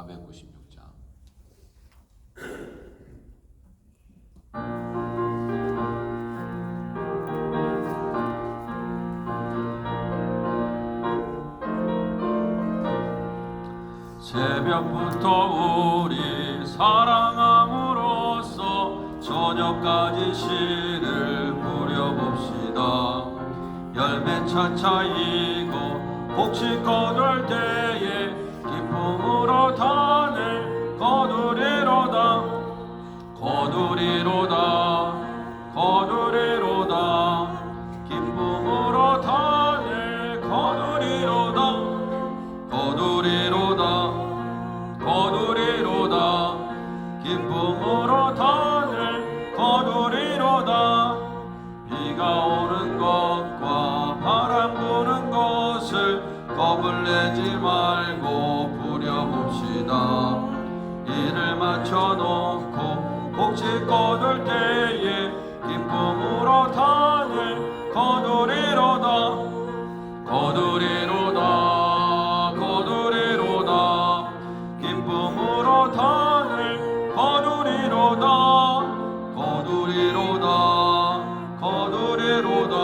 496장. 새벽부터 우리 사랑함으로써 저녁까지 시를 부려봅시다. 열매 차차이고 곡식 거둘 때에 기쁨으로 단을 거두리로다. 거두리로다. 거두리로다. 기쁨으로 단을 거두리로다. 거두리로다. 거두리로다. 기쁨으로 단을 거두리로다. 비가 오는 것과 바람 부는 것을 겁을 내지 말고 부려봅시다. 일을 마쳐놓고 곡식 거둘 때에 기쁨으로 단을 거두리로다. 거두리로다. 거두리로다. 기쁨으로 단을 거두리로다. 거두리로다. 거두리로다.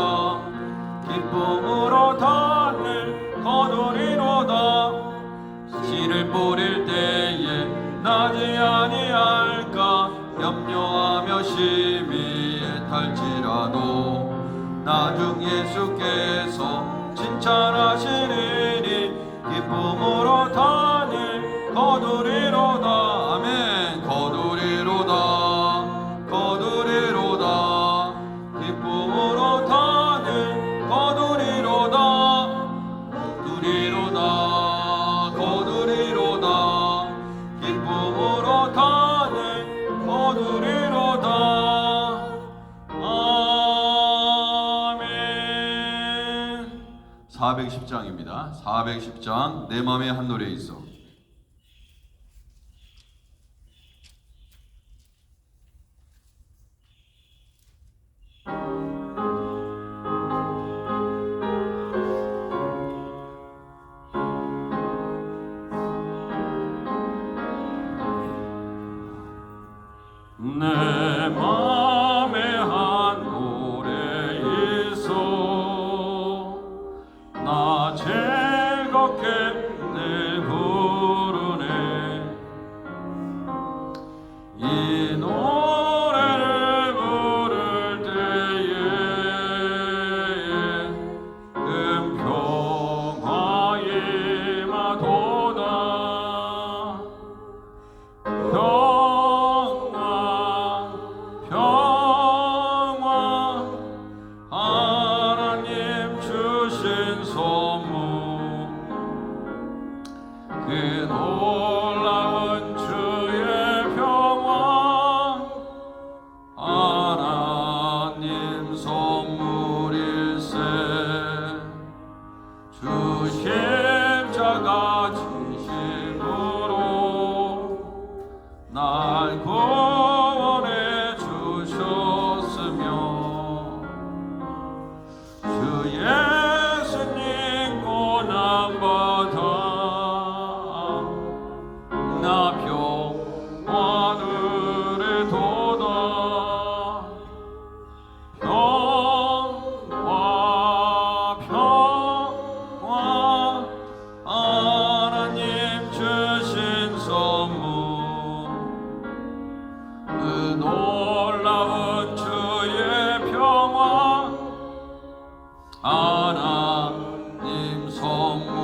기쁨으로 단을 거두리로다. 씨를 뿌릴 때에 나지 아니할까 염려하며 심히 애탈지라도 나중 예수께서 칭찬하시리니 기쁨으로 단을 거두리로다. 아멘. 거두리로다. 거두리로다. 기쁨으로 단을 거두리로다. 거두리로다. 거두리로다. 기쁨으로 단을 거두리로다. 아멘. 410장입니다. 410장 내 맘에 한 노래 있어. 내 맘에 한 노래 있어. 나 즐겁게 늘 부르네. 이 노래를 부를 때에 평화 임하도다. 하나님 주신 선물 그 놀라운 주의 평화 하나님 선물일세. 주 십자가 진심으로 날 구원해 주셨으며 주 예수님 고난받아 나 평화를 도다. 평화 평화 하나님 주신 선물 그 놀라운 주의 평화 하나님 선물.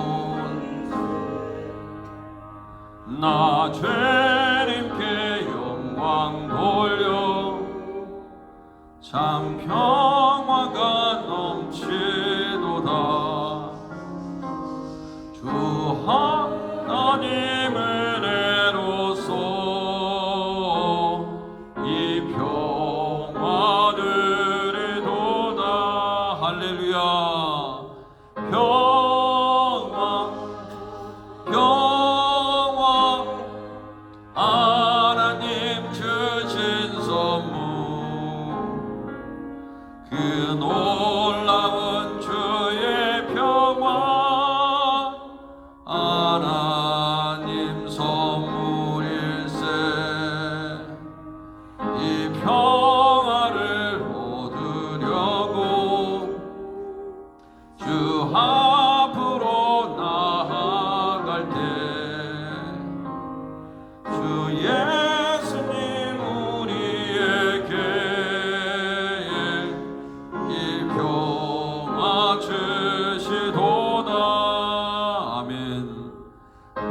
나 주님께 영광 돌려 참 평화가 넘치도다. 주 하나님 은혜로서 이 평화를 도다. 할렐루야. 평화 평화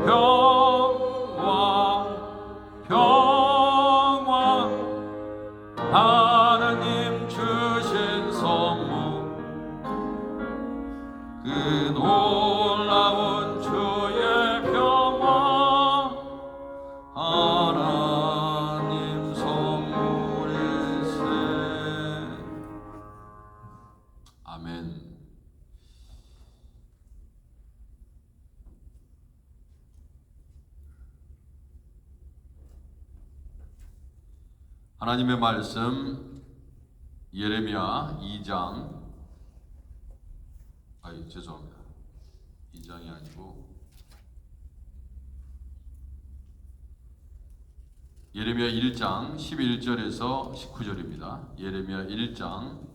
평강 평강 하느님 주신 선물 그 놀라운 주의 평강 하나님 선물일세. 아멘. 하나님의 말씀 예레미야 2장 죄송합니다. 2장이 아니고 예레미야 1장 11절에서 19절입니다. 예레미야 1장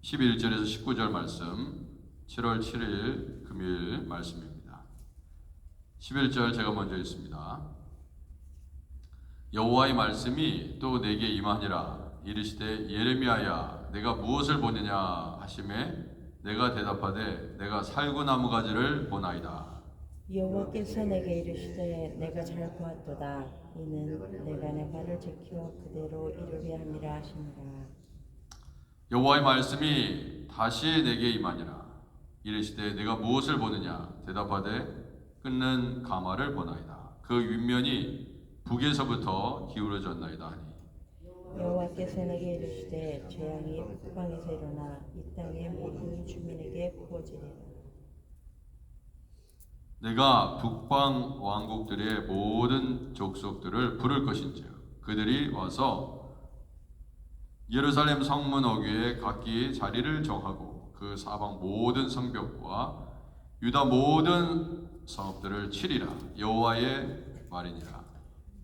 11절에서 19절 말씀 7월 7일 금요일 말씀입니다. 11절 제가 먼저 읽습니다. 여호와의 말씀이 또 내게 임하니라. 이르시되 예레미야야 내가 무엇을 보느냐 하시매 내가 대답하되 내가 살구나무 가지를 보나이다. 여호와께서 내게 이르시되 내가 잘 보았도다. 이는 내가 내 발을 지켜 그대로 이루게 함이라 하시니라. 여호와의 말씀이 다시 내게 임하니라. 이르시되 내가 무엇을 보느냐 대답하되 끓는 가마를 보나이다. 그 윗면이 북에서부터 기울어졌나이다 하니 여호와께서 내게 이르시되 재앙이 북방에서 일어나 이 땅의 모든 주민에게 부어지리라. 내가 북방 왕국들의 모든 족속들을 부를 것인즉 그들이 와서 예루살렘 성문 어귀에 각기 자리를 정하고 그 사방 모든 성벽과 유다 모든 성읍들을 치리라. 여호와의 말이니라.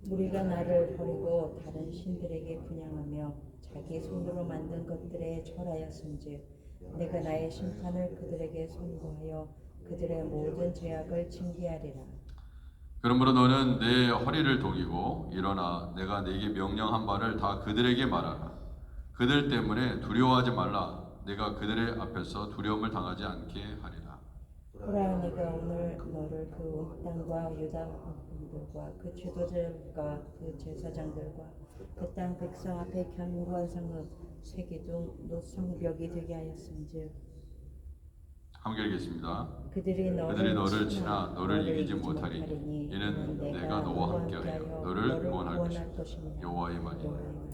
무리가 나를 버리고 다른 신들에게 분향하며 자기 손으로 만든 것들에 절하였은즉 내가 나의 심판을 그들에게 선고하여 그들의 모든 죄악을 징계하리라. 그러므로 너는 내 허리를 독이고 일어나 내가 네게 명령한 바를 다 그들에게 말하라. 그들 때문에 두려워하지 말라. 내가 그들의 앞에서 두려움을 당하지 않게 하리라. 보라, 내가 오늘 너를 그 온 땅과 유다 왕들과 그 지도자들과 그 제사장들과 그 땅 백성 앞에 견고한 성읍 세기둥 노성벽이 되게 하였은즉 함께 읽겠습니다. 그들이 너를 치나 너를 이기지 못하리니 이는 내가 너와 함께하여 너를 구원할 것이다. 여호와의 말이니라.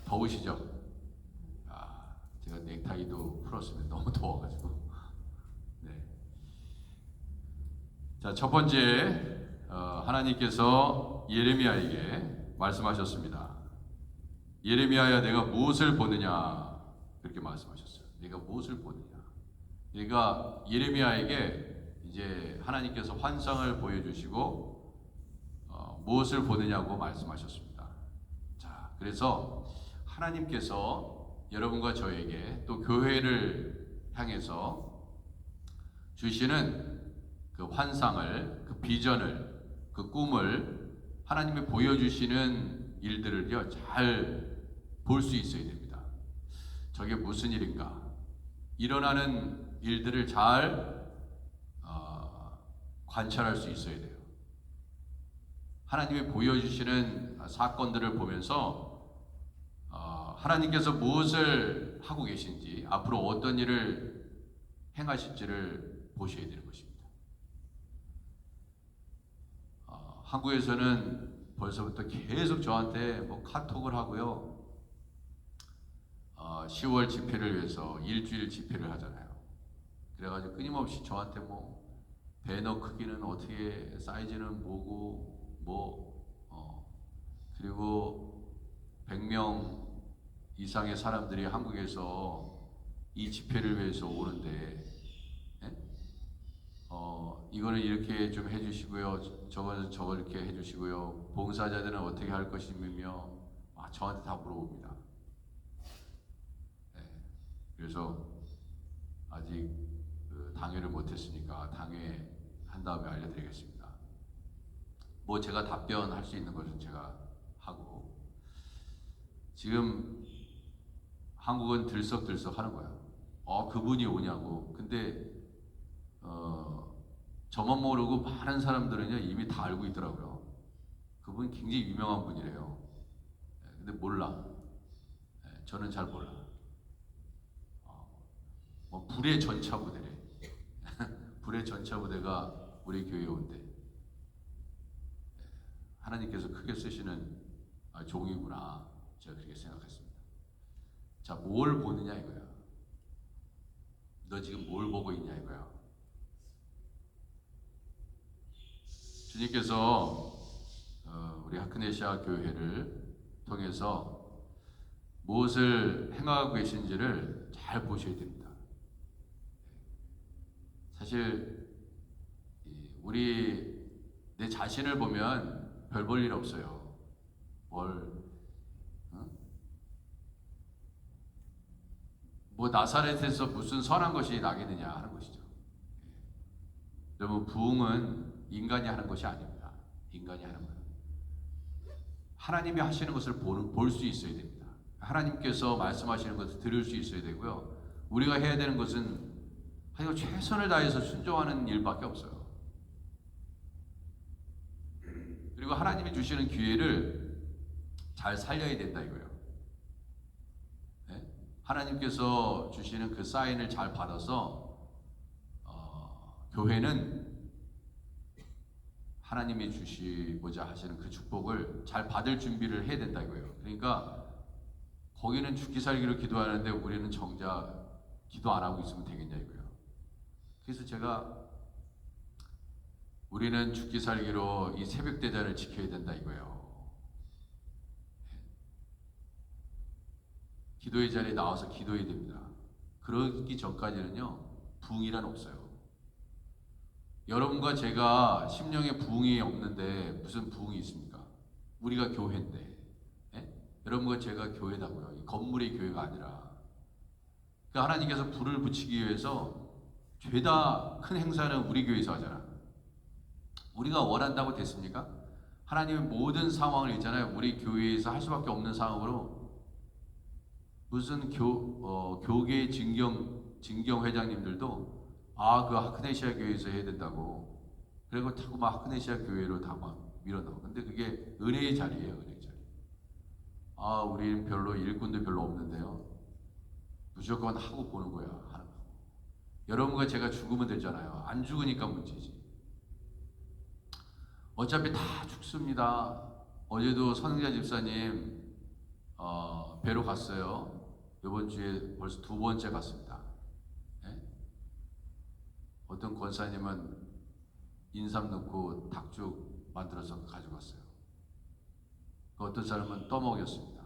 더우시죠? 제가 넥타이도 풀었습니다. 너무 더워가지고. 네. 자, 첫 번째 하나님께서 예레미야에게 말씀하셨습니다. 예레미야야 내가 무엇을 보느냐 그렇게 말씀하셨어요. 내가 무엇을 보느냐. 그러니까 예레미야에게 이제 하나님께서 환상을 보여주시고 무엇을 보느냐고 말씀하셨습니다. 자, 그래서 하나님께서 여러분과 저에게 또 교회를 향해서 주시는 그 환상을, 그 비전을, 그 꿈을 하나님이 보여주시는 일들을요 잘 볼 수 있어야 됩니다. 저게 무슨 일인가? 일어나는 일들을 잘 관찰할 수 있어야 돼요. 하나님이 보여주시는 사건들을 보면서 하나님께서 무엇을 하고 계신지, 앞으로 어떤 일을 행하실지를 보셔야 되는 것입니다. 한국에서는 벌써부터 계속 저한테 뭐 카톡을 하고요. 10월 집회를 위해서 일주일 집회를 하잖아요. 그래가지고 끊임없이 저한테 뭐 배너 크기는 어떻게, 사이즈는 뭐고, 그리고 100명 이상의 사람들이 한국에서 이 집회를 위해서 오는데, 이거는 이렇게 좀 해주시고요, 저거는 저거 이렇게 해주시고요, 봉사자들은 어떻게 할 것이며, 저한테 다 물어봅니다. 그래서 아직 당회를 못했으니까 당회 한 다음에 알려드리겠습니다. 뭐 제가 답변할 수 있는 것은 제가 하고, 지금 한국은 들썩들썩 하는 거야. 그분이 오냐고. 근데 저만 모르고 많은 사람들은요 이미 다 알고 있더라고요. 그분 굉장히 유명한 분이래요. 근데 몰라. 저는 잘 몰라. 뭐 불의 전차부대래. 불의 전차부대가 우리 교회에 온대. 하나님께서 크게 쓰시는 종이구나. 제가 그렇게 생각했습니다. 자, 뭘 보느냐 이거야. 너 지금 뭘 보고 있냐 이거야. 주님께서 우리 하크네시아 교회를 통해서 무엇을 행하고 계신지를 잘 보셔야 됩니다. 사실 우리 내 자신을 보면 별 볼 일 없어요. 뭐 나사렛에서 무슨 선한 것이 나겠느냐 하는 것이죠. 여러분, 부흥은 인간이 하는 것이 아닙니다. 인간이 하는 거예요. 하나님이 하시는 것을 볼 수 있어야 됩니다. 하나님께서 말씀하시는 것을 들을 수 있어야 되고요. 우리가 해야 되는 것은 하여간 최선을 다해서 순종하는 일밖에 없어요. 그리고 하나님이 주시는 기회를 잘 살려야 된다 이거예요. 네? 하나님께서 주시는 그 사인을 잘 받아서 교회는 하나님이 주시고자 하시는 그 축복을 잘 받을 준비를 해야 된다 이거예요. 그러니까 거기는 죽기 살기로 기도하는데 우리는 정작 기도 안 하고 있으면 되겠냐 이거예요. 그래서 제가 우리는 죽기 살기로 이 새벽 대자를 지켜야 된다 이거예요. 기도의 자리에 나와서 기도해야 됩니다. 그러기 전까지는요 부흥이란 없어요. 여러분과 제가 심령에 부흥이 없는데 무슨 부흥이 있습니까? 우리가 교회인데, 여러분과 제가 교회다고요. 이 건물이 교회가 아니라. 그러니까 하나님께서 불을 붙이기 위해서 죄다 큰 행사는 우리 교회에서 하잖아. 우리가 원한다고 됐습니까? 하나님의 모든 상황을 있잖아요. 우리 교회에서 할 수밖에 없는 상황으로 무슨 교계 진경 회장님들도 그 하크네시아 교회에서 해야 된다고. 그리고 자꾸 막 하크네시아 교회로 다 막 밀어넣어. 근데 그게 은혜의 자리예요, 은혜의 자리. 우리는 별로 일꾼도 별로 없는데요. 무조건 하고 보는 거야, 하는 거. 여러분과 제가 죽으면 되잖아요. 안 죽으니까 문제지. 어차피 다 죽습니다. 어제도 선흥자 집사님 뵈러 갔어요. 이번 주에 벌써 2번째 갔습니다. 어떤 권사님은 인삼 넣고 닭죽 만들어서 가져갔어요. 어떤 사람은 떠먹였습니다.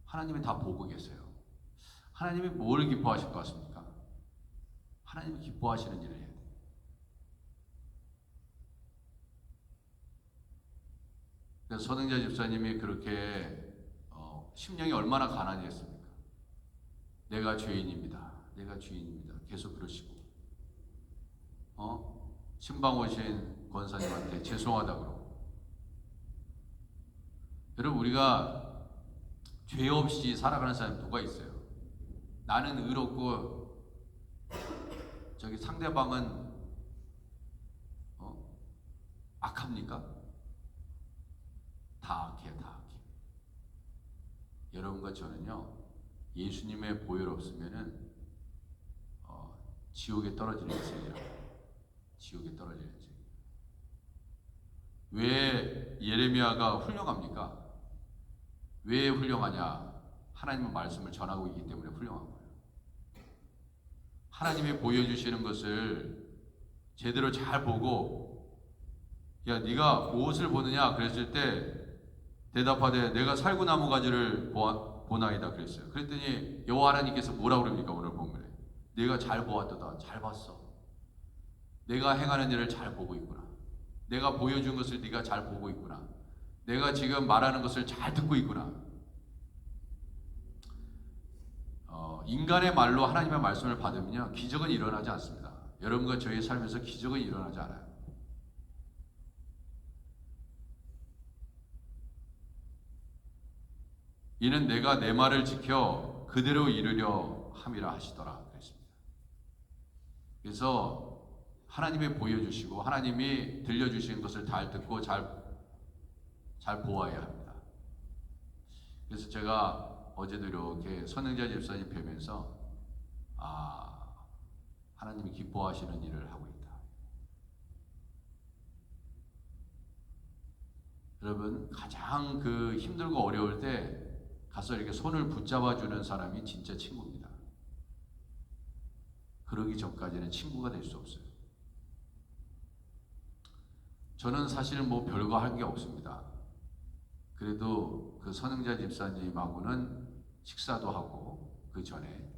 하나님이 다 보고 계세요. 하나님이 뭘 기뻐하실 것 같습니까? 하나님이 기뻐하시는 일을 해야 돼요. 그래서 선흥자 집사님이 그렇게 심령이 얼마나 가난했습니까? 내가 죄인입니다. 내가 죄인입니다. 계속 그러시고, 신방 오신 권사님한테 죄송하다 그러고. 여러분, 우리가 죄 없이 살아가는 사람이 누가 있어요? 나는 의롭고 저기 상대방은 악합니까? 다 악해요, 다 악해. 여러분과 저는요. 예수님의 보혈 없으면은 지옥에 떨어지는 인생이라고. 지옥에 떨어지는 인생. 왜 예레미야가 훌륭합니까? 왜 훌륭하냐? 하나님의 말씀을 전하고 있기 때문에 훌륭한 거예요. 하나님이 보여주시는 것을 제대로 잘 보고, 야, 네가 무엇을 보느냐? 그랬을 때 대답하되 내가 살구나무 가지를 보나이다 그랬어요. 그랬더니 여호와 하나님께서 뭐라고 그럽니까? 오늘 본문에 내가 잘 보았도다. 잘 봤어. 내가 행하는 일을 잘 보고 있구나. 내가 보여준 것을 네가 잘 보고 있구나. 내가 지금 말하는 것을 잘 듣고 있구나. 인간의 말로 하나님의 말씀을 받으면요 기적은 일어나지 않습니다. 여러분과 저의 삶에서 기적은 일어나지 않아요. 이는 내가 내 말을 지켜 그대로 이루려 함이라 하시더라 그랬습니다. 그래서 하나님이 보여주시고 하나님이 들려주시는 것을 잘 듣고 잘 보아야 합니다. 그래서 제가 어제도 이렇게 선행자 집사님 뵈면서 하나님이 기뻐하시는 일을 하고 있다. 여러분, 가장 그 힘들고 어려울 때 가서 이렇게 손을 붙잡아 주는 사람이 진짜 친구입니다. 그러기 전까지는 친구가 될 수 없어요. 저는 사실 뭐 별거 할 게 없습니다. 그래도 그 선행자 집사님하고는 식사도 하고 그 전에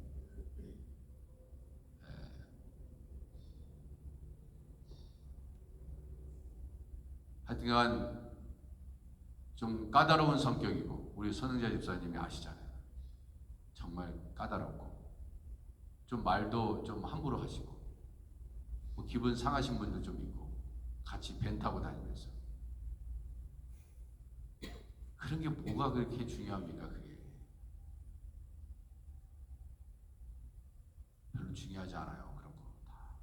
하여튼간 좀 까다로운 성격이고 우리 선행자 집사님이 아시잖아요. 정말 까다롭고 좀 말도 좀 함부로 하시고 뭐 기분 상하신 분도 좀 있고 같이 벤 타고 다니면서 그런 게 뭐가 그렇게 중요합니까? 그게 별로 중요하지 않아요. 그런 거 다.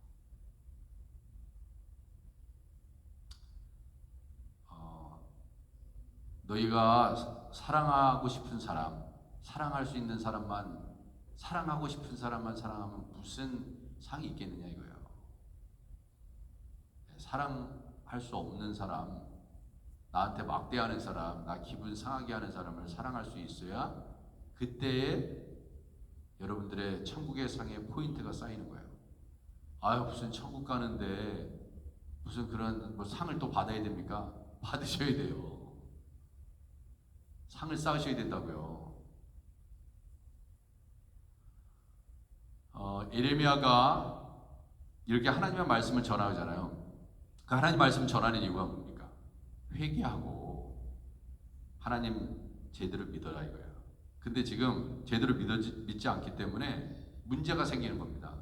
너희가 사랑하고 싶은 사람, 사랑할 수 있는 사람만, 사랑하고 싶은 사람만 사랑하면 무슨 상이 있겠느냐 이거예요. 사랑할 수 없는 사람, 나한테 막대하는 사람, 나 기분 상하게 하는 사람을 사랑할 수 있어야 그때에 여러분들의 천국의 상에 포인트가 쌓이는 거예요. 무슨 천국 가는데 무슨 그런 뭐 상을 또 받아야 됩니까? 받으셔야 돼요. 상을 쌓으셔야 된다고요. 예레미야가 이렇게 하나님의 말씀을 전하잖아요. 그 하나님 말씀 전하는 이유가 뭡니까? 회개하고 하나님 제대로 믿어라 이거예요. 근데 지금 제대로 믿지 않기 때문에 문제가 생기는 겁니다.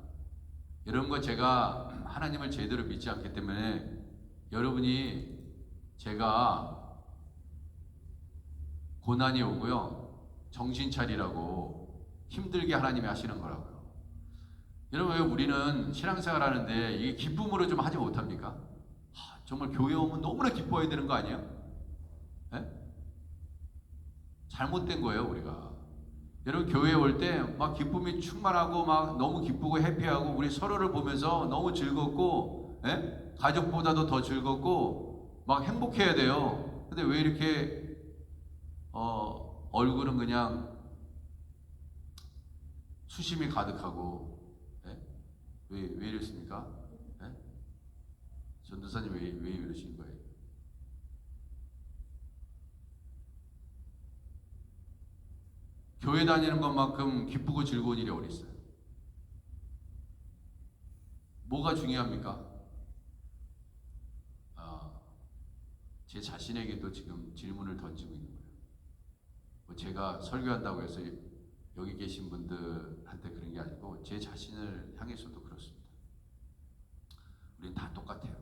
여러분과 제가 하나님을 제대로 믿지 않기 때문에 여러분이 제가 고난이 오고요, 정신 차리라고 힘들게 하나님이 하시는 거라고요. 여러분, 왜 우리는 신앙생활 하는데 이게 기쁨으로 좀 하지 못합니까? 정말 교회 오면 너무나 기뻐해야 되는 거 아니에요? 네? 잘못된 거예요, 우리가. 여러분, 교회에 올 때 막 기쁨이 충만하고 막 너무 기쁘고 해피하고 우리 서로를 보면서 너무 즐겁고, 예? 가족보다도 더 즐겁고 막 행복해야 돼요. 근데 왜 이렇게 얼굴은 그냥 수심이 가득하고, 예? 왜 이랬습니까? 예? 전도사님 왜 이러신 거예요? 교회 다니는 것만큼 기쁘고 즐거운 일이 어디 있어요? 뭐가 중요합니까? 제 자신에게도 지금 질문을 던지고 있는 거예요. 뭐 제가 설교한다고 해서 여기 계신 분들한테 그런 게 아니고 제 자신을 향해서도 그렇습니다. 우린 다 똑같아요.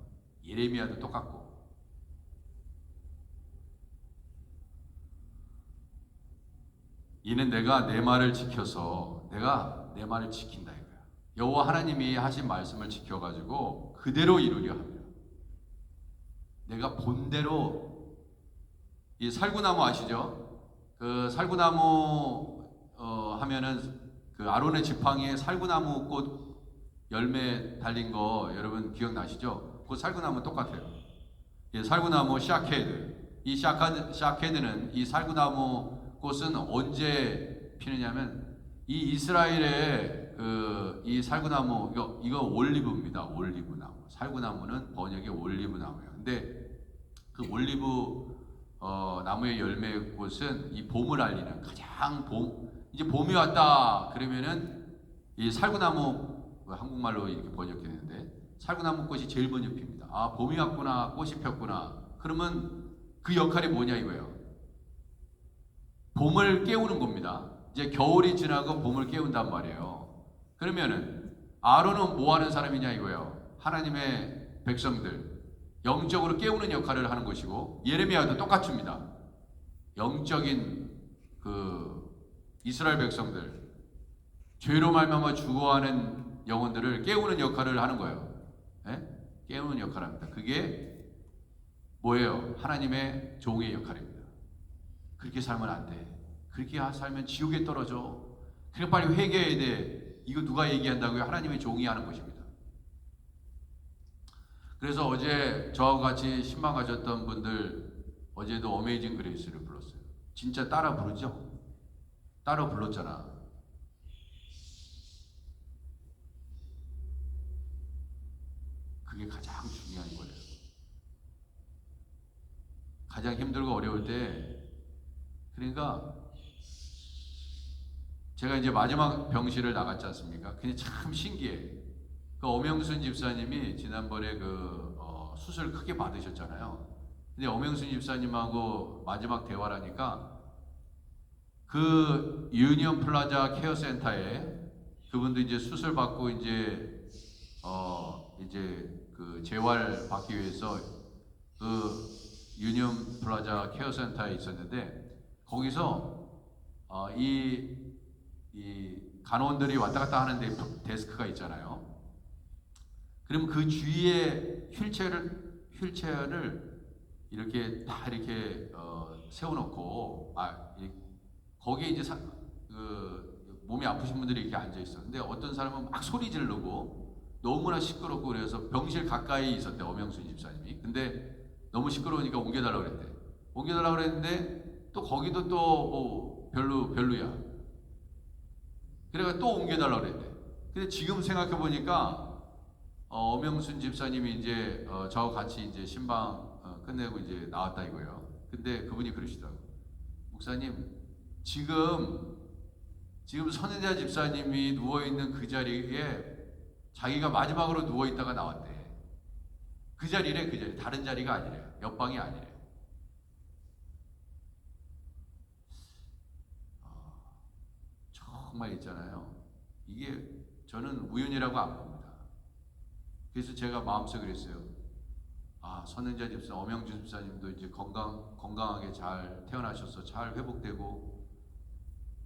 예레미야도 똑같고. 이는 내가 내 말을 지켜서 내가 내 말을 지킨다 이거야. 여호와 하나님이 하신 말씀을 지켜가지고 그대로 이루려 합니다. 내가 본대로, 이 살구나무 아시죠? 그 살구나무 하면은 그 아론의 지팡이에 살구나무 꽃 열매 달린 거 여러분 기억나시죠? 그 살구나무 똑같아요. 예, 살구나무 샤케드. 이 샤케드는 이 살구나무 꽃은 언제 피느냐면 이 이스라엘의 이 살구나무 이거 올리브입니다. 올리브나무. 살구나무는 번역의 올리브나무예요. 근데 그 올리브 나무의 열매 꽃은 이 봄을 알리는 가장 이제 봄이 왔다 그러면은 이 살구나무, 한국말로 이렇게 번역했는데 살구나무 꽃이 제일 먼저 핍니다. 봄이 왔구나, 꽃이 폈구나. 그러면 그 역할이 뭐냐 이거예요. 봄을 깨우는 겁니다. 이제 겨울이 지나고 봄을 깨운단 말이에요. 그러면은 아론은 뭐 하는 사람이냐 이거예요. 하나님의 백성들 영적으로 깨우는 역할을 하는 것이고, 예레미야도 똑같습니다. 영적인 그 이스라엘 백성들 죄로 말미암아 죽어가는 영혼들을 깨우는 역할을 하는 거예요. 예? 깨우는 역할을 합니다. 그게 뭐예요? 하나님의 종의 역할입니다. 그렇게 살면 안 돼. 그렇게 살면 지옥에 떨어져. 그래 빨리 회개해야 돼. 이거 누가 얘기한다고요? 하나님의 종이 하는 것입니다. 그래서 어제 저하고 같이 신방 가셨던 분들 어제도 어메이징 그레이스를 불렀어요. 진짜 따라 부르죠? 따라 불렀잖아. 그게 가장 중요한 거예요. 가장 힘들고 어려울 때, 그러니까 제가 이제 마지막 병실을 나갔지 않습니까? 근데 참 신기해. 그 엄영순 집사님이 지난번에 수술 크게 받으셨잖아요. 근데 엄영순 집사님하고 마지막 대화를 하니까 그 유니온 플라자 케어 센터에 그분도 이제 수술 받고 이제 그 재활 받기 위해서 그 유니온 플라자 케어 센터에 있었는데 거기서 이 간호원들이 왔다 갔다 하는데 데스크가 있잖아요. 그러면 그 주위에 휠체어를 이렇게 다 이렇게 세워놓고 거기에 이제 몸이 아프신 분들이 이렇게 앉아 있어. 근데 어떤 사람은 막 소리 지르고 너무나 시끄럽고 그래서 병실 가까이 있었대 엄영순 집사님이. 근데 너무 시끄러우니까 옮겨달라고 그랬대. 옮겨달라고 그랬는데 또 거기도 또 뭐 별로야. 그래가 또 옮겨달라고 그랬대. 근데 지금 생각해 보니까 엄영순 집사님이 이제 저하고 같이 이제 신방 끝내고 이제 나왔다 이거예요. 근데 그분이 그러시더라고. 목사님, 지금 선혜자 집사님이 누워 있는 그 자리에 자기가 마지막으로 누워 있다가 나왔대. 그 자리래, 그 자리. 다른 자리가 아니래. 옆방이 아니래. 정말 있잖아요. 이게 저는 우연이라고 안 봅니다. 그래서 제가 마음속에 그랬어요. 선은자 집사, 엄영준 집사님도 이제 건강하게 잘 태어나셔서 잘 회복되고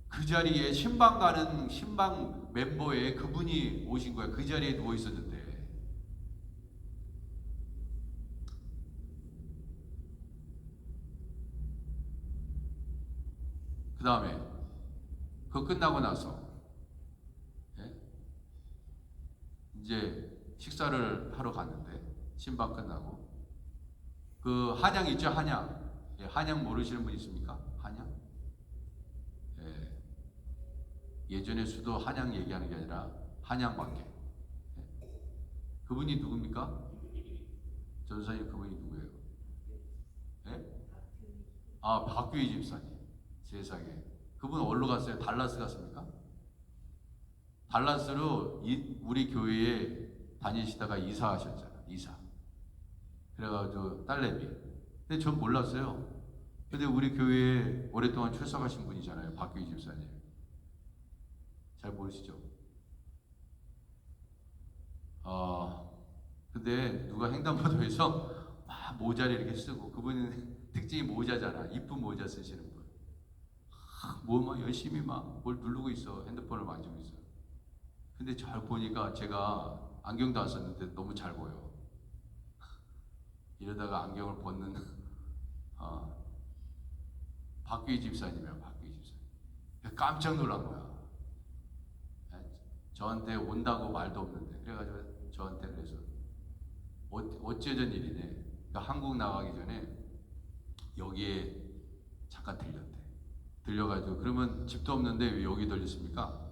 그 자리에 신방 가는 신방 멤버에 그분이 오신 거야. 그 자리에 누워 있었는데. 그 다음에 그거 끝나고 나서 이제 식사를 하러 갔는데 신방 끝나고 그 한양 있죠? 한양. 한양 모르시는 분 있습니까? 한양? 예전에 수도 한양 얘기하는 게 아니라 한양밖에. 그분이 누굽니까? 전사님 그분이 누구예요? 박규희 집사님. 세상에. 그분 어디로 갔어요? 달라스 갔습니까? 달라스로 우리 교회에 다니시다가 이사하셨잖아. 이사. 그래가지고 딸내미. 근데 전 몰랐어요. 근데 우리 교회에 오랫동안 출석하신 분이잖아요. 박규희 집사님. 잘 모르시죠? 근데 누가 횡단보도에서 막 모자를 이렇게 쓰고 그분은 특징이 모자잖아. 이쁜 모자 쓰시는 분. 막 열심히 막 뭘 누르고 있어. 핸드폰을 만지고 있어. 근데 잘 보니까 제가 안경도 안 썼는데 너무 잘 보여. 이러다가 안경을 벗는 박규희 집사님이야. 박규희 집사님. 깜짝 놀란 거야. 저한테 온다고 말도 없는데. 그래가지고 저한테 그래서 어쩌전 일이네. 그러니까 한국 나가기 전에 여기에 잠깐 들렸대. 들려가지고 그러면 집도 없는데 왜 여기 들렸습니까?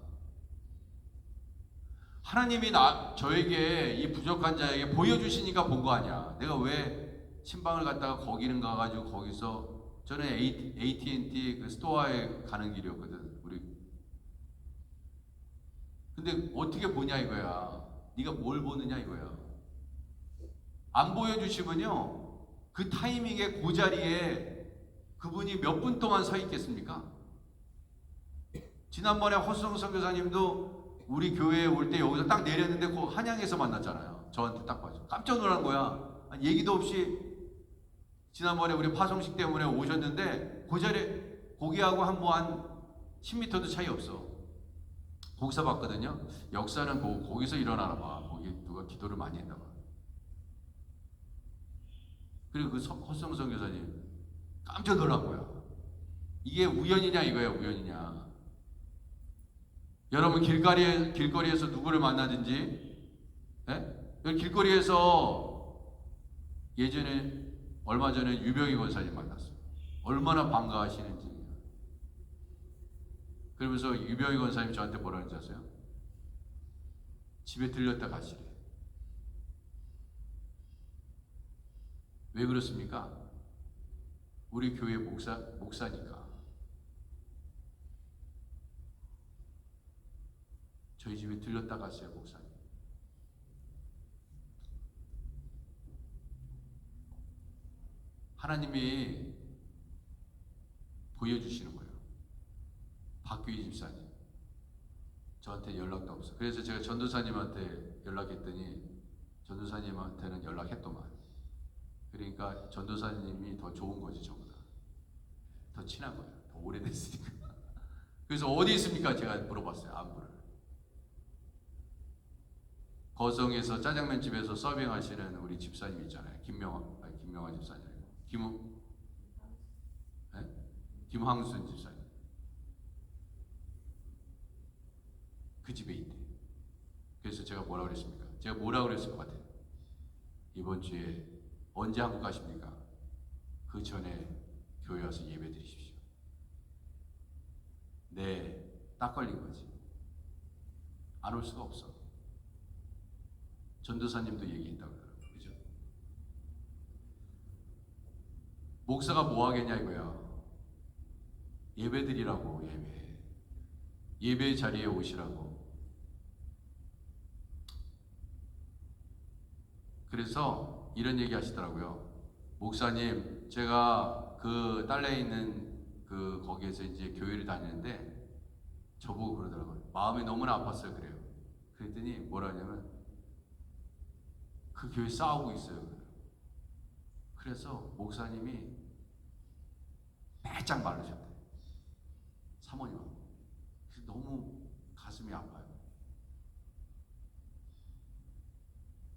하나님이 저에게 이 부족한 자에게 보여주시니까 본 거 아니야. 내가 왜 신방을 갔다가 거기는 가가지고 거기서 저는 AT&T 그 스토어에 가는 길이었거든. 근데 어떻게 보냐 이거야. 네가 뭘 보느냐 이거야. 안 보여주시면요 그 타이밍에 그 자리에 그분이 몇 분 동안 서 있겠습니까? 지난번에 허수정 선교사님도 우리 교회에 올 때 여기서 딱 내렸는데 그 한양에서 만났잖아요. 저한테 딱 봐서 깜짝 놀란 거야. 얘기도 없이 지난번에 우리 파송식 때문에 오셨는데 그 자리에 거기하고 한 10m도 차이 없어. 복사 봤거든요. 역사는 거기서 일어나나 봐. 거기 누가 기도를 많이 했나 봐. 그리고 그 허성성 교사님 깜짝 놀란 거야. 이게 우연이냐 이거야, 우연이냐. 여러분 길거리에서 누구를 만나든지, 여기 길거리에서 예전에 얼마 전에 유병희 권사님 만났어요. 얼마나 반가워하시는지. 그러면서 유병희 권사님 저한테 뭐라 그러는지 아세요? 집에 들렸다 가시래. 왜 그렇습니까? 우리 교회 목사니까. 저희 집에 들렸다 갔어요, 목사님. 하나님이 보여주시는 거예요. 박규희 집사님. 저한테 연락도 없어. 그래서 제가 전도사님한테 연락했더니 전도사님한테는 연락했더만. 그러니까 전도사님이 더 좋은 거지, 저보다. 더 친한 거야. 더 오래됐으니까. 그래서 어디 있습니까? 제가 물어봤어요, 안부를. 거성에서 짜장면 집에서 서빙하시는 우리 집사님 있잖아요. 김명화 집사님. 김황순 집사님. 그 집에 있대. 그래서 제가 뭐라 그랬습니까? 제가 뭐라 그랬을 것 같아요? 이번 주에 언제 한국 가십니까? 그 전에 교회 와서 예배 드리십시오. 네, 딱 걸린 거지. 안 올 수가 없어. 전도사님도 얘기했다고 그러더라고요. 그죠? 목사가 뭐 하겠냐 이거야. 예배 드리라고, 예배 자리에 오시라고. 그래서 이런 얘기 하시더라고요. 목사님, 제가 그 딸내 있는 거기에서 이제 교회를 다니는데 저보고 그러더라고요. 마음이 너무나 아팠어요. 그래요. 그랬더니 뭐라 하냐면 그 교회 싸우고 있어요. 그래서 목사님이 빼짝 말르셨대. 사모님하고. 그래서 너무 가슴이 아파요.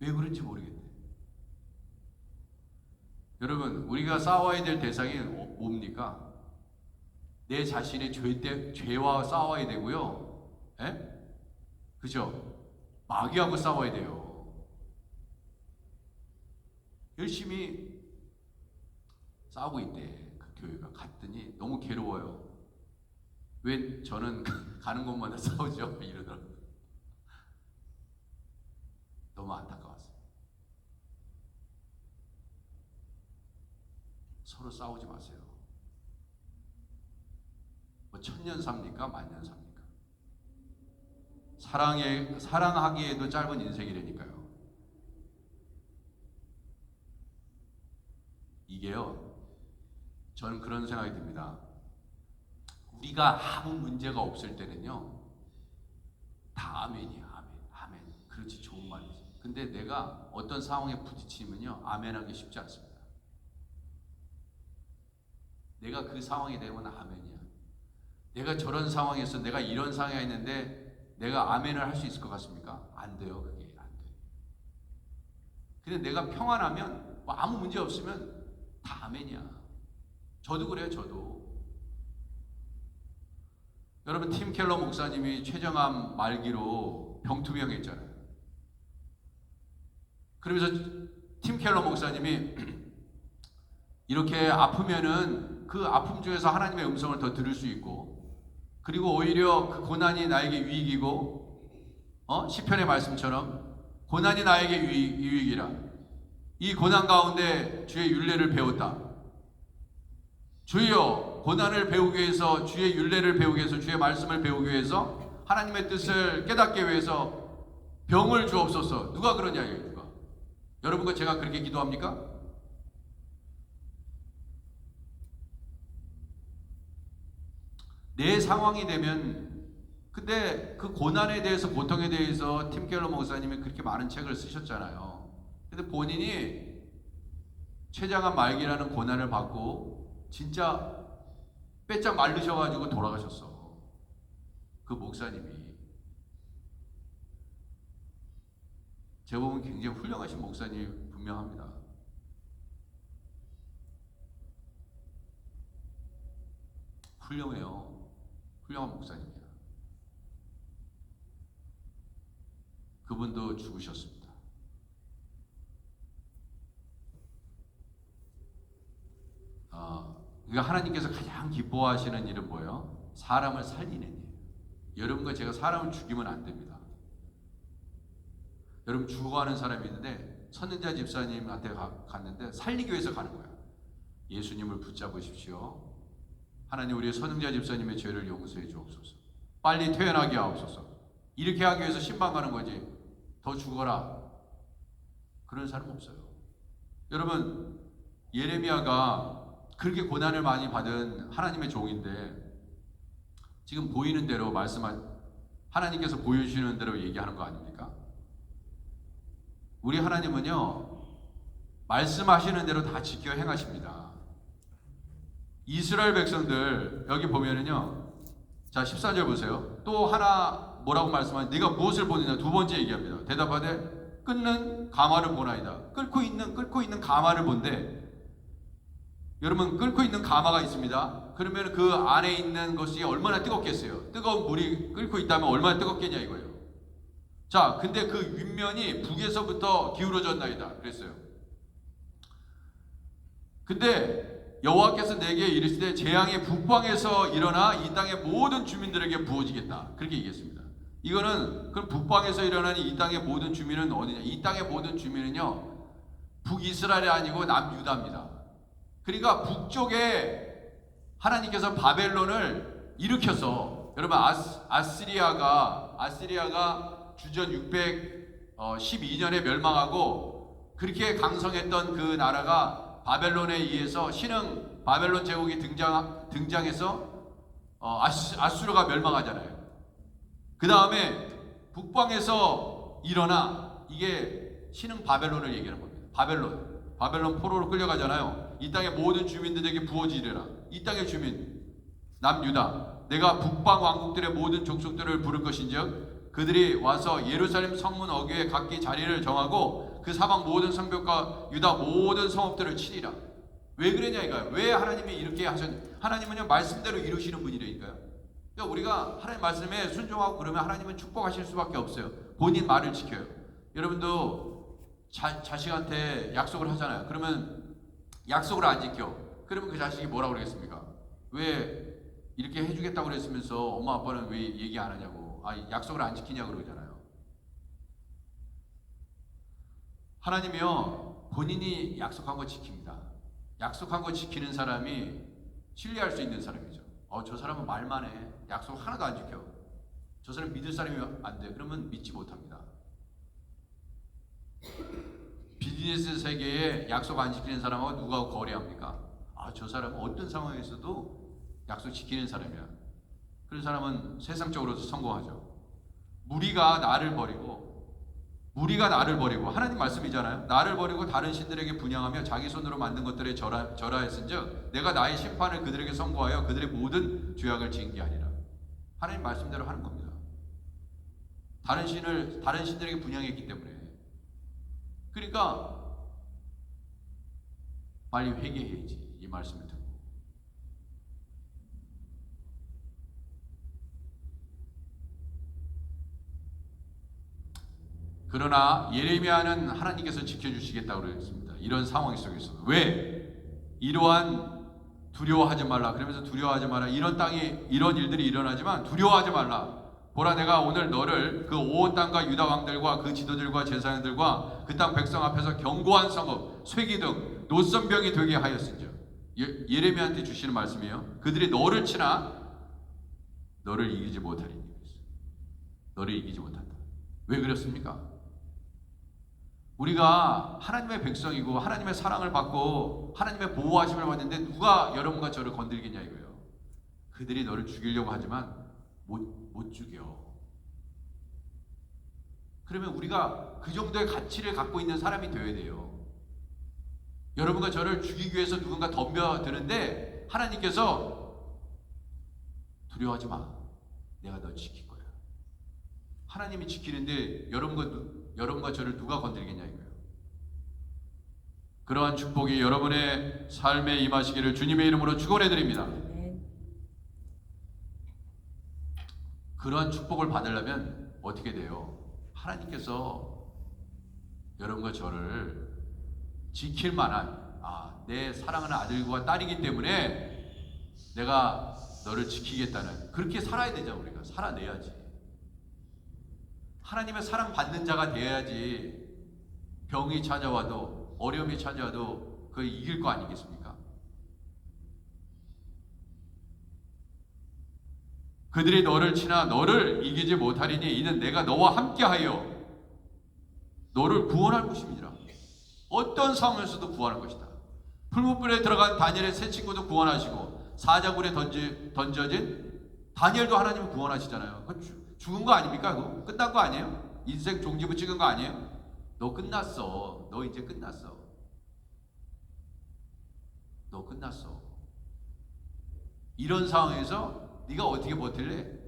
왜 그런지 모르겠대. 여러분, 우리가 싸워야 될 대상이 뭡니까? 내 자신의 죄와 싸워야 되고요. 그죠? 마귀하고 싸워야 돼요. 열심히 싸우고 있대. 그 교회가. 갔더니 너무 괴로워요. 왜 저는 가는 곳마다 싸우죠? 이러더라고요. 너무 안타까웠어요. 서로 싸우지 마세요. 뭐 천년 삽니까? 만년 삽니까? 사랑하기에도 짧은 인생이라니까요. 이게요, 저는 그런 생각이 듭니다. 우리가 아무 문제가 없을 때는요, 다 아멘이야, 아멘. 그렇지, 좋은 말이지. 근데 내가 어떤 상황에 부딪히면요, 아멘하기 쉽지 않습니다. 내가 그 상황이 되면 아멘이야. 내가 저런 상황에서 내가 이런 상황에 있는데 내가 아멘을 할 수 있을 것 같습니까? 안 돼요, 그게 안 돼. 근데 내가 평안하면, 뭐 아무 문제 없으면 다 아멘이야. 저도 그래요, 저도. 여러분, 팀 켈러 목사님이 췌장암 말기로 병투병했잖아요. 그러면서 팀 켈러 목사님이 이렇게 아프면은 그 아픔 중에서 하나님의 음성을 더 들을 수 있고, 그리고 오히려 그 고난이 나에게 유익이고, 시편의 말씀처럼 고난이 나에게 유익이라. 이 고난 가운데 주의 율례를 배웠다. 주여, 고난을 배우기 위해서, 주의 율례를 배우기 위해서, 주의 말씀을 배우기 위해서, 하나님의 뜻을 깨닫기 위해서 병을 주옵소서. 누가 그러냐, 누가? 여러분과 제가 그렇게 기도합니까? 내 상황이 되면, 근데 그 고난에 대해서, 고통에 대해서 팀 켈러 목사님이 그렇게 많은 책을 쓰셨잖아요. 근데 본인이 췌장암 말기라는 고난을 받고 진짜 빼짝 말르셔가지고 돌아가셨어. 그 목사님이. 제가 보면 굉장히 훌륭하신 목사님 분명합니다. 훌륭해요. 훌륭한 목사님이야. 그분도 죽으셨습니다. 그러니까 하나님께서 가장 기뻐하시는 일은 뭐예요? 사람을 살리는 일. 여러분과 제가 사람을 죽이면 안 됩니다. 여러분 죽어가는 사람이 있는데 선은자 집사님한테 갔는데 살리기 위해서 가는 거야. 예수님을 붙잡으십시오. 하나님 우리 선은자 집사님의 죄를 용서해 주옵소서. 빨리 퇴원하게 하옵소서. 이렇게 하기 위해서 신방 가는 거지. 더 죽어라. 그런 사람 없어요. 여러분 예레미야가 그렇게 고난을 많이 받은 하나님의 종인데 지금 보이는 대로 하나님께서 보여주시는 대로 얘기하는 거 아닙니까? 우리 하나님은요 말씀하시는 대로 다 지켜 행하십니다. 이스라엘 백성들 여기 보면은요, 자 14절 보세요. 또 하나 뭐라고 말씀하냐? 네가 무엇을 보느냐? 두 번째 얘기합니다. 대답하되 끊는 가마를 보나이다. 끓고 있는 가마를 본대. 여러분 끓고 있는 가마가 있습니다. 그러면 그 안에 있는 것이 얼마나 뜨겁겠어요? 뜨거운 물이 끓고 있다면 얼마나 뜨겁겠냐 이거예요. 자, 근데 그 윗면이 북에서부터 기울어졌나이다 그랬어요. 근데 여호와께서 내게 이르시되 재앙이 북방에서 일어나 이 땅의 모든 주민들에게 부어지겠다 그렇게 얘기했습니다. 이거는 그럼 북방에서 일어나는 이 땅의 모든 주민은 어디냐? 이 땅의 모든 주민은요 북이스라엘이 아니고 남유다입니다. 그러니까 북쪽에 하나님께서 바벨론을 일으켜서 여러분 아시리아가 주전 612년에 멸망하고 그렇게 강성했던 그 나라가 바벨론에 의해서 신흥 바벨론 제국이 등장해서 아수르가 멸망하잖아요. 그 다음에 북방에서 일어나 이게 신흥 바벨론을 얘기하는 겁니다. 바벨론 포로로 끌려가잖아요. 이 땅의 모든 주민들에게 부어지리라. 이 땅의 주민 남유다 내가 북방 왕국들의 모든 족속들을 부를 것인즉 그들이 와서 예루살렘 성문 어귀에 각기 자리를 정하고 그 사방 모든 성벽과 유다 모든 성읍들을 치리라. 왜 그러냐 이거야. 왜 하나님이 이렇게 하셨냐. 하나님은요 말씀대로 이루시는 분이라니까요. 그러니까 우리가 하나님 말씀에 순종하고 그러면 하나님은 축복하실 수밖에 없어요. 본인 말을 지켜요. 여러분도 자식한테 약속을 하잖아요. 그러면 약속을 안 지켜. 그러면 그 자식이 뭐라고 그러겠습니까? 왜 이렇게 해주겠다고 그랬으면서 엄마 아빠는 왜 얘기 안 하냐고. 약속을 안 지키냐고 그러잖아요. 하나님이요 본인이 약속한 거 지킵니다. 약속한 거 지키는 사람이 신뢰할 수 있는 사람이죠. 저 사람은 말만 해. 약속 하나도 안 지켜. 저 사람 믿을 사람이 안 돼. 그러면 믿지 못합니다. 비즈니스 세계에 약속 안 지키는 사람하고 누가 거래합니까? 저 사람은 어떤 상황에서도 약속 지키는 사람이야. 그런 사람은 세상적으로도 성공하죠. 무리가 나를 버리고 하나님 말씀이잖아요. 나를 버리고 다른 신들에게 분향하며 자기 손으로 만든 것들에 절하했은즉 내가 나의 심판을 그들에게 선고하여 그들의 모든 죄악을 징계하리라. 하나님 말씀대로 하는 겁니다. 다른 신들에게 분향했기 때문에. 그러니까 빨리 회개해야지. 이 말씀을 듣고. 그러나 예레미야는 하나님께서 지켜주시겠다고 그랬습니다. 이런 상황 속에서도. 왜? 이러한 두려워하지 말라. 그러면서 두려워하지 마라. 이런 일들이 일어나지만 두려워하지 말라. 보라 내가 오늘 너를 그 온 땅과 유다 왕들과 그 지도들과 제사장들과 그 땅 백성 앞에서 견고한 성읍, 쇠기 등 노선병이 되게 하였으니라. 예레미야한테 주시는 말씀이에요. 그들이 너를 치나 너를 이기지 못하리니. 너를 이기지 못한다. 왜 그렇습니까? 우리가 하나님의 백성이고 하나님의 사랑을 받고 하나님의 보호하심을 받는데 누가 여러분과 저를 건드리겠냐 이거예요. 그들이 너를 죽이려고 하지만 못 죽여. 그러면 우리가 그 정도의 가치를 갖고 있는 사람이 되어야 돼요. 여러분과 저를 죽이기 위해서 누군가 덤벼드는데 하나님께서 두려워하지 마. 내가 너 지킬 거야. 하나님이 지키는데 여러분과 여러분과 저를 누가 건드리겠냐 이거예요. 그러한 축복이 여러분의 삶에 임하시기를 주님의 이름으로 축원해 드립니다. 아멘. 그러한 축복을 받으려면 어떻게 돼요? 하나님께서 여러분과 저를 지킬 만한 내 사랑하는 아들과 딸이기 때문에 내가 너를 지키겠다는, 그렇게 살아야 되잖아. 우리가 살아내야지. 하나님의 사랑 받는 자가 돼야지 병이 찾아와도 어려움이 찾아와도 그걸 이길 거 아니겠습니까? 그들이 너를 치나 너를 이기지 못하리니 이는 내가 너와 함께하여 너를 구원할 것입니다. 어떤 상황에서도 구원할 것이다. 풀무불에 들어간 다니엘의 세 친구도 구원하시고 사자굴에 던져진 다니엘도 하나님은 구원하시잖아요. 죽은 거 아닙니까? 그거 끝난 거 아니에요? 인생 종지부 찍은 거 아니에요? 너 끝났어. 너 이제 끝났어. 너 끝났어. 이런 상황에서 네가 어떻게 버틸래?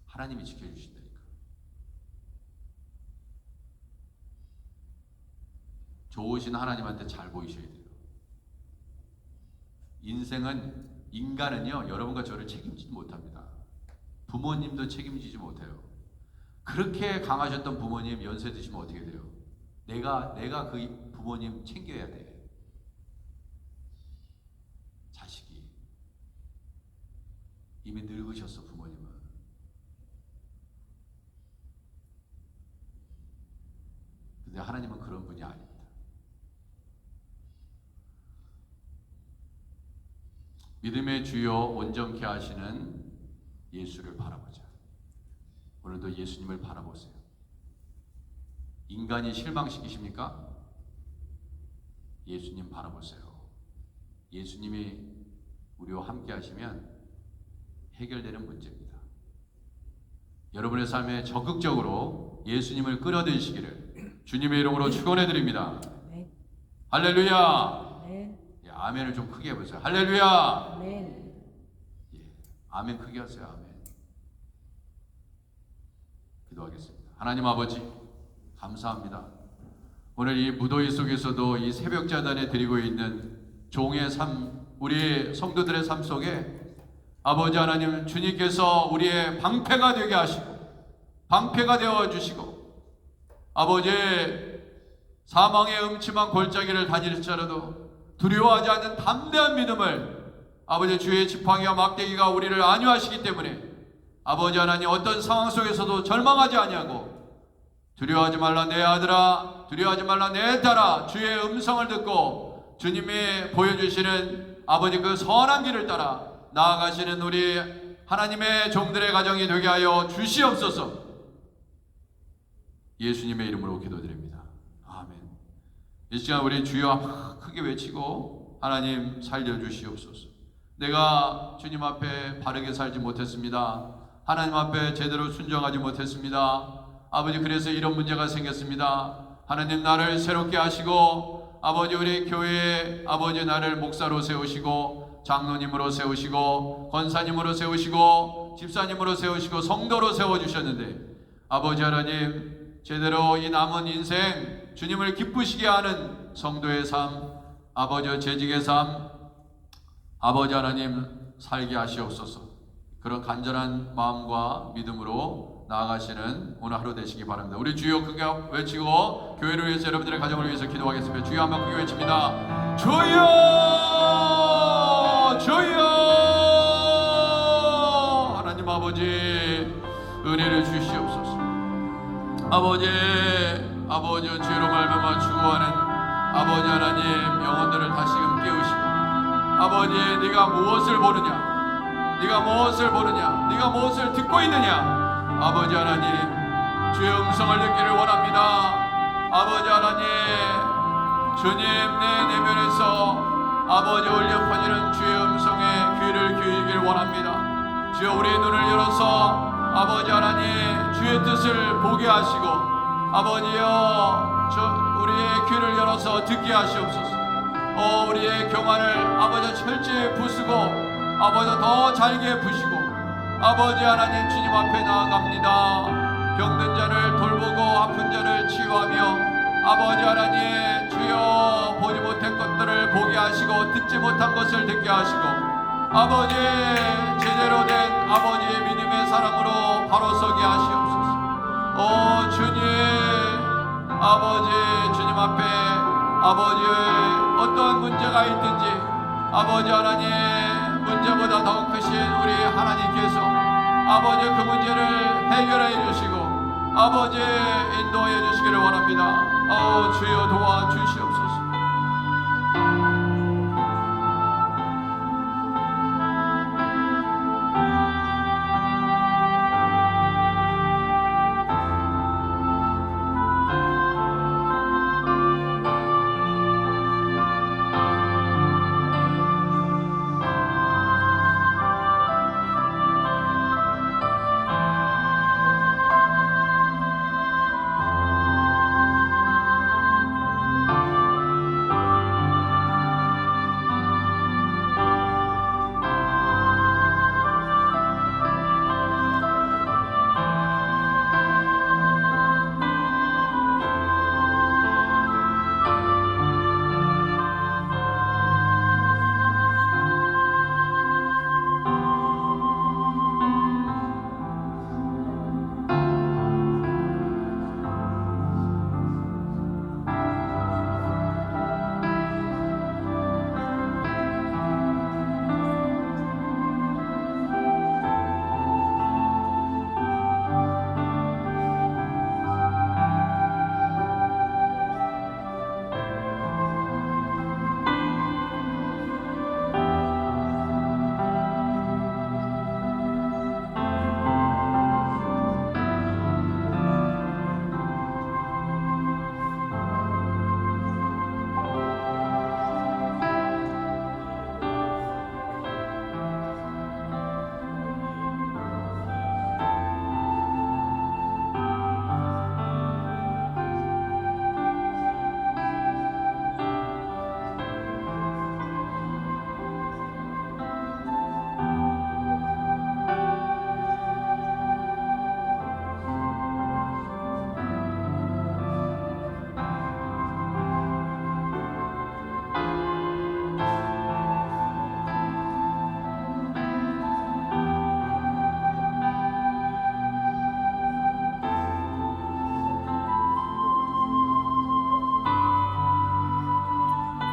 하나님이 지켜주신다니까. 좋으신 하나님한테 잘 보이셔야 돼요. 인간은요, 여러분과 저를 책임지지 못합니다. 부모님도 책임지지 못해요. 그렇게 강하셨던 부모님 연세 드시면 어떻게 돼요? 내가 그 부모님 챙겨야 돼. 자식이 이미 늙으셨어. 부모님은. 근데 하나님은 그런 분이 아닙니다. 믿음의 주요 온전케 하시는 예수를 바라보자. 오늘도 예수님을 바라보세요. 인간이 실망시키십니까? 예수님 바라보세요. 예수님이 우리와 함께 하시면 해결되는 문제입니다. 여러분의 삶에 적극적으로 예수님을 끌어들이시기를 주님의 이름으로 축원해 드립니다. 아멘. 할렐루야. 아멘. 아멘을 좀 크게 해보세요. 할렐루야. 아멘. 아멘 크게 하세요. 아멘. 기도하겠습니다. 하나님 아버지 감사합니다. 오늘 이 무더위 속에서도 이 새벽자단에 드리고 있는 종의 삶, 우리 성도들의 삶 속에 아버지 하나님 주님께서 우리의 방패가 되게 하시고 방패가 되어주시고 아버지 사망의 음침한 골짜기를 다닐지라도 두려워하지 않는 담대한 믿음을 아버지 주의 지팡이와 막대기가 우리를 안위하시기 때문에 아버지 하나님 어떤 상황 속에서도 절망하지 아니하고 두려워하지 말라 내 아들아, 두려워하지 말라 내 딸아, 주의 음성을 듣고 주님이 보여주시는 아버지 그 선한 길을 따라 나아가시는 우리 하나님의 종들의 가정이 되게 하여 주시옵소서. 예수님의 이름으로 기도드립니다. 아멘. 이 시간 우리 주여 크게 외치고 하나님 살려주시옵소서. 내가 주님 앞에 바르게 살지 못했습니다. 하나님 앞에 제대로 순종하지 못했습니다. 아버지 그래서 이런 문제가 생겼습니다. 하나님 나를 새롭게 하시고 아버지 우리 교회에 아버지 나를 목사로 세우시고 장로님으로 세우시고 권사님으로 세우시고 집사님으로 세우시고 성도로 세워주셨는데 아버지 하나님 제대로 이 남은 인생 주님을 기쁘시게 하는 성도의 삶, 아버지 재직의 삶, 아버지 하나님 살게 하시옵소서. 그런 간절한 마음과 믿음으로 나아가시는 오늘 하루 되시기 바랍니다. 우리 주여 크게 외치고 교회를 위해서 여러분들의 가정을 위해서 기도하겠습니다. 주여 한번 크게 외칩니다. 주여 주여. 하나님 아버지 은혜를 주시옵소서. 아버지 주로 말미암아 죽어가는 아버지 하나님 영혼들을 다시금 깨우시고 아버지 네가 무엇을 보느냐, 네가 무엇을 보느냐, 네가 무엇을 듣고 있느냐. 아버지 하나님 주의 음성을 듣기를 원합니다. 아버지 하나님 주님 내 내면에서 아버지 울려 퍼지는 주의 음성에 귀를 기울이길 원합니다. 주여 우리의 눈을 열어서 아버지 하나님 주의 뜻을 보게 하시고 아버지여 우리의 귀를 열어서 듣게 하시옵소서. 우리의 교만을 아버지 철저히 부수고 아버지 더 잘게 부시고 아버지 하나님 주님 앞에 나아갑니다. 병든 자를 돌보고 아픈 자를 못한 것을 듣게 하시고 아버지 제대로 된 아버지의 믿음의 사람으로 바로 서게 하시옵소서. 오 주님, 아버지 주님 앞에 아버지의 어떠한 문제가 있든지 아버지 하나님 문제보다 더 크신 우리 하나님께서 아버지 그 문제를 해결해 주시고 아버지 인도해